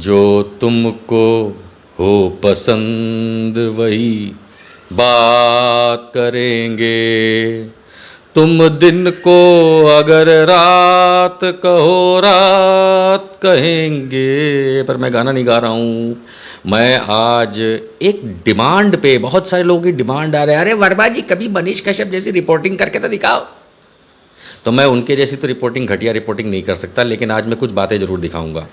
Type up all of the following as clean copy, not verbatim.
जो तुमको हो पसंद वही बात करेंगे। तुम दिन को अगर रात कहो रात कहेंगे। पर मैं गाना नहीं गा रहा हूं। मैं आज एक डिमांड पे, बहुत सारे लोगों की डिमांड आ रहे हैं, अरे वर्मा जी कभी मनीष कश्यप जैसी रिपोर्टिंग करके तो दिखाओ। तो मैं उनके जैसी तो रिपोर्टिंग, घटिया रिपोर्टिंग नहीं कर सकता, लेकिन आज मैं कुछ बातें जरूर दिखाऊंगा।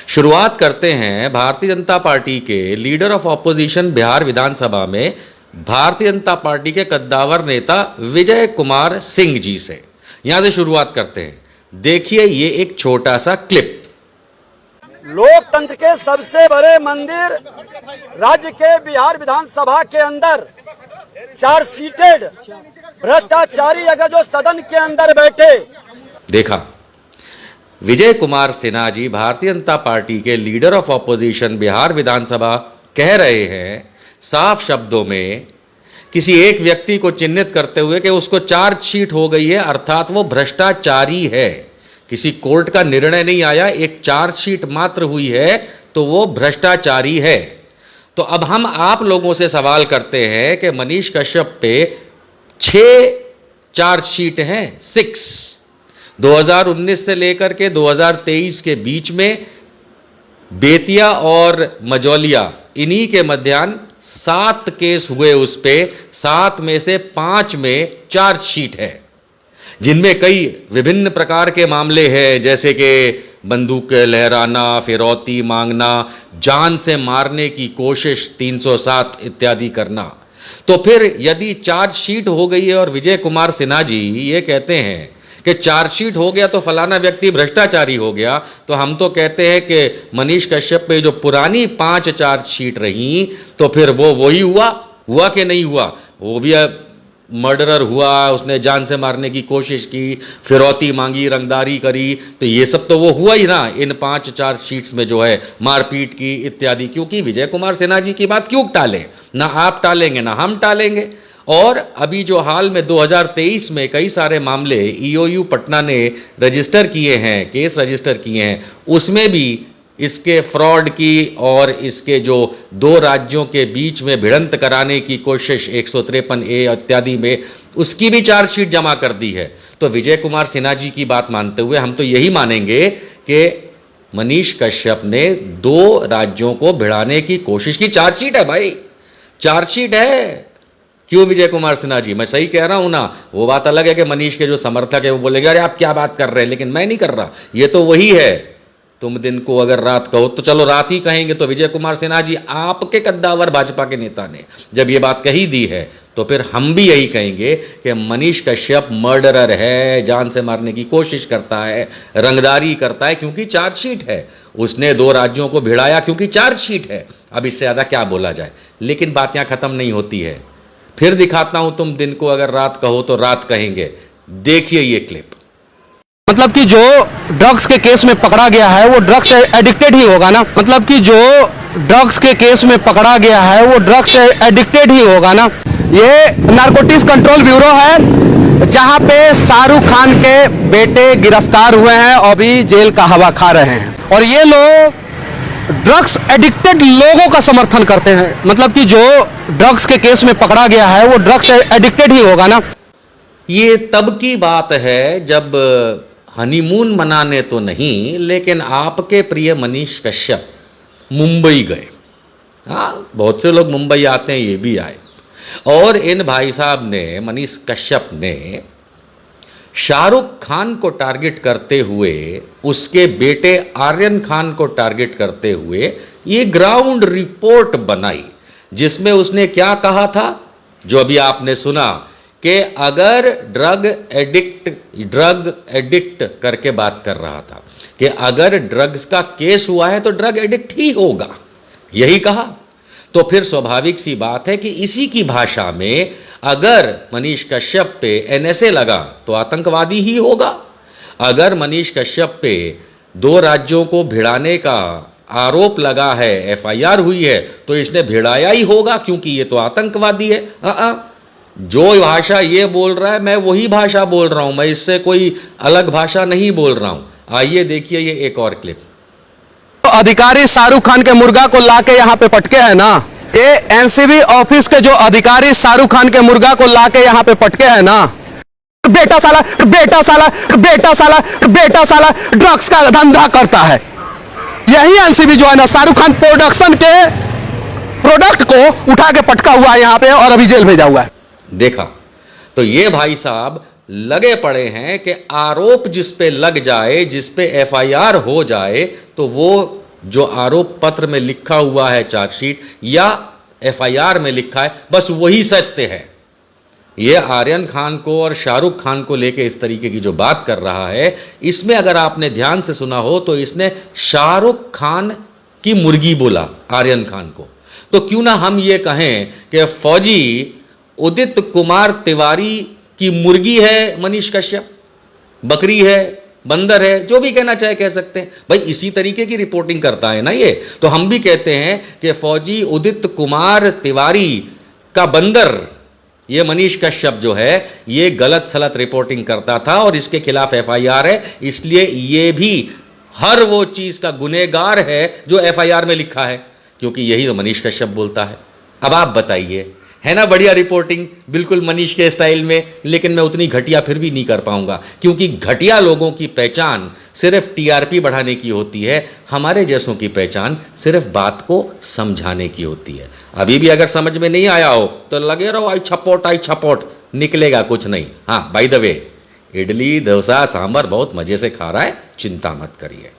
शुरुआत करते हैं भारतीय जनता पार्टी के लीडर ऑफ ऑपोजिशन बिहार विधानसभा में भारतीय जनता पार्टी के कद्दावर नेता विजय कुमार सिंह जी से। यहां से शुरुआत करते हैं। देखिए ये एक छोटा सा क्लिप। लोकतंत्र के सबसे बड़े मंदिर राज्य के बिहार विधानसभा के अंदर 4 सीटेड भ्रष्टाचारी अगर जो सदन के अंदर बैठे। देखा, विजय कुमार सिन्हा जी भारतीय जनता पार्टी के लीडर ऑफ ऑपोजिशन बिहार विधानसभा कह रहे हैं साफ शब्दों में, किसी एक व्यक्ति को चिन्हित करते हुए कि उसको चार्जशीट हो गई है, अर्थात वो भ्रष्टाचारी है। किसी कोर्ट का निर्णय नहीं आया, एक चार्जशीट मात्र हुई है तो वो भ्रष्टाचारी है। तो अब हम आप लोगों से सवाल करते हैं कि मनीष कश्यप पे 6 चार्जशीट हैं, 6। 2019 से लेकर के 2023 के बीच में बेतिया और मजौलिया, इन्हीं के मध्याह्न 7 केस हुए उस पे। 7 में से 5 में चार्जशीट है, जिनमें कई विभिन्न प्रकार के मामले हैं, जैसे कि बंदूक लहराना, फिरौती मांगना, जान से मारने की कोशिश 307 इत्यादि करना। तो फिर यदि चार्जशीट हो गई है और विजय कुमार सिन्हा जी ये कहते हैं कि चार्जशीट हो गया तो फलाना व्यक्ति भ्रष्टाचारी हो गया, तो हम तो कहते हैं कि मनीष कश्यप पे जो पुरानी 5 चार्जशीट रही तो फिर वो वही हुआ कि नहीं हुआ? वो भी मर्डरर हुआ, उसने जान से मारने की कोशिश की, फिरौती मांगी, रंगदारी करी, तो ये सब तो वो हुआ ही ना इन 5 चार्जशीट्स में जो है, मारपीट की इत्यादि। क्योंकि विजय कुमार सिन्हा जी की बात क्यों टालें? ना आप टालेंगे ना हम टालेंगे। और अभी जो हाल में 2023 में कई सारे मामले ईओयू पटना ने रजिस्टर किए हैं, केस रजिस्टर किए हैं, उसमें भी इसके फ्रॉड की और इसके जो 2 राज्यों के बीच में भिड़ंत कराने की कोशिश 153A इत्यादि में, उसकी भी चार्जशीट जमा कर दी है। तो विजय कुमार सिन्हा जी की बात मानते हुए हम तो यही मानेंगे कि मनीष कश्यप ने 2 राज्यों को भिड़ाने की कोशिश की। चार्जशीट है भाई, चार्जशीट है। क्यों विजय कुमार सिन्हा जी? मैं सही कह रहा हूं ना? वो बात अलग है कि मनीष के जो समर्थक है वो बोलेंगे अरे आप क्या बात कर रहे हैं, लेकिन मैं नहीं कर रहा, ये तो वही है। तुम दिन को अगर रात कहो तो चलो रात ही कहेंगे। तो विजय कुमार सिन्हा जी, आपके कद्दावर भाजपा के नेता ने जब ये बात कही दी है तो फिर हम भी यही कहेंगे कि मनीष कश्यप मर्डरर है, जान से मारने की कोशिश करता है, रंगदारी करता है, क्योंकि चार्जशीट है। उसने 2 राज्यों को भिड़ाया क्योंकि चार्जशीट है। अब इससे ज्यादा क्या बोला जाए? लेकिन बात यहां खत्म नहीं होती है। फिर दिखाता हूं, तुम दिन को अगर रात कहो तो रात कहेंगे। देखिए ये क्लिप। मतलब कि जो ड्रग्स के केस में पकड़ा गया है वो ड्रग्स एडिक्टेड ही होगा ना? मतलब कि जो ड्रग्स के केस में पकड़ा गया है वो ड्रग्स एडिक्टेड ही होगा ना? ये नारकोटिक्स कंट्रोल ब्यूरो है जहां पे शाहरुख खान के बेटे गिरफ्तार हुए हैं और भी जेल का हवा खा रहे हैं। और ये लोग ड्रग्स एडिक्टेड लोगों का समर्थन करते हैं। मतलब कि जो ड्रग्स के केस में पकड़ा गया है वो ड्रग्स एडिक्टेड ही होगा ना? ये तब की बात है जब हनीमून मनाने तो नहीं, लेकिन आपके प्रिय मनीष कश्यप मुंबई गए। हाँ, बहुत से लोग मुंबई आते हैं, ये भी आए। और इन भाई साहब ने, मनीष कश्यप ने शाहरुख खान को टारगेट करते हुए, उसके बेटे आर्यन खान को टारगेट करते हुए ये ग्राउंड रिपोर्ट बनाई, जिसमें उसने क्या कहा था, जो अभी आपने सुना कि अगर ड्रग एडिक्ट करके बात कर रहा था कि अगर ड्रग्स का केस हुआ है तो ड्रग एडिक्ट ही होगा, यही कहा। तो फिर स्वाभाविक सी बात है कि इसी की भाषा में अगर मनीष कश्यप पे एनएसए लगा तो आतंकवादी ही होगा। अगर मनीष कश्यप पे 2 राज्यों को भिड़ाने का आरोप लगा है, एफआईआर हुई है, तो इसने भिड़ाया ही होगा, क्योंकि ये तो आतंकवादी है। जो भाषा ये बोल रहा है मैं वही भाषा बोल रहा हूं, मैं इससे कोई अलग भाषा नहीं बोल रहा हूं। आइए देखिए ये एक और क्लिप। अधिकारी शाहरुख खान के मुर्गा को लाके यहाँ पे पटके हैं ना, ये एनसीबी ऑफिस के जो अधिकारी शाहरुख खान के मुर्गा को लाके यहाँ पे पटके हैं ना, बेटा साला बेटा साला बेटा साला बेटा साला ड्रग्स का धंधा करता है। यही एनसीबी जो है ना शाहरुख खान प्रोडक्शन के प्रोडक्ट को उठा के पटका हुआ है यहाँ पे और अभी जेल भेजा हुआ है। देखा, तो ये भाई साहब लगे पड़े हैं कि आरोप जिस पे लग जाए, जिस पे एफआईआर हो जाए, तो वो जो आरोप पत्र में लिखा हुआ है, चार्जशीट या एफआईआर में लिखा है, बस वही सत्य है। ये आर्यन खान को और शाहरुख खान को लेके इस तरीके की जो बात कर रहा है, इसमें अगर आपने ध्यान से सुना हो तो इसने शाहरुख खान की मुर्गी बोला आर्यन खान को। तो क्यों ना हम ये कहें कि फौजी उदित कुमार तिवारी की मुर्गी है मनीष कश्यप, बकरी है, बंदर है, जो भी कहना चाहे कह सकते हैं। भाई इसी तरीके की रिपोर्टिंग करता है ना ये, तो हम भी कहते हैं कि फौजी उदित कुमार तिवारी का बंदर ये मनीष कश्यप जो है ये गलत सलत रिपोर्टिंग करता था और इसके खिलाफ एफआईआर है, इसलिए ये भी हर वो चीज का गुनहगार है जो एफआईआर में लिखा है, क्योंकि यही तो मनीष कश्यप बोलता है। अब आप बताइए, है ना बढ़िया रिपोर्टिंग, बिल्कुल मनीष के स्टाइल में। लेकिन मैं उतनी घटिया फिर भी नहीं कर पाऊंगा, क्योंकि घटिया लोगों की पहचान सिर्फ टीआरपी बढ़ाने की होती है, हमारे जैसों की पहचान सिर्फ बात को समझाने की होती है। अभी भी अगर समझ में नहीं आया हो तो लगे रहो आई छपोट, निकलेगा कुछ नहीं। हाँ, by the way, idli dosa sambar बहुत मजे से खा रहा है, चिंता मत करिए।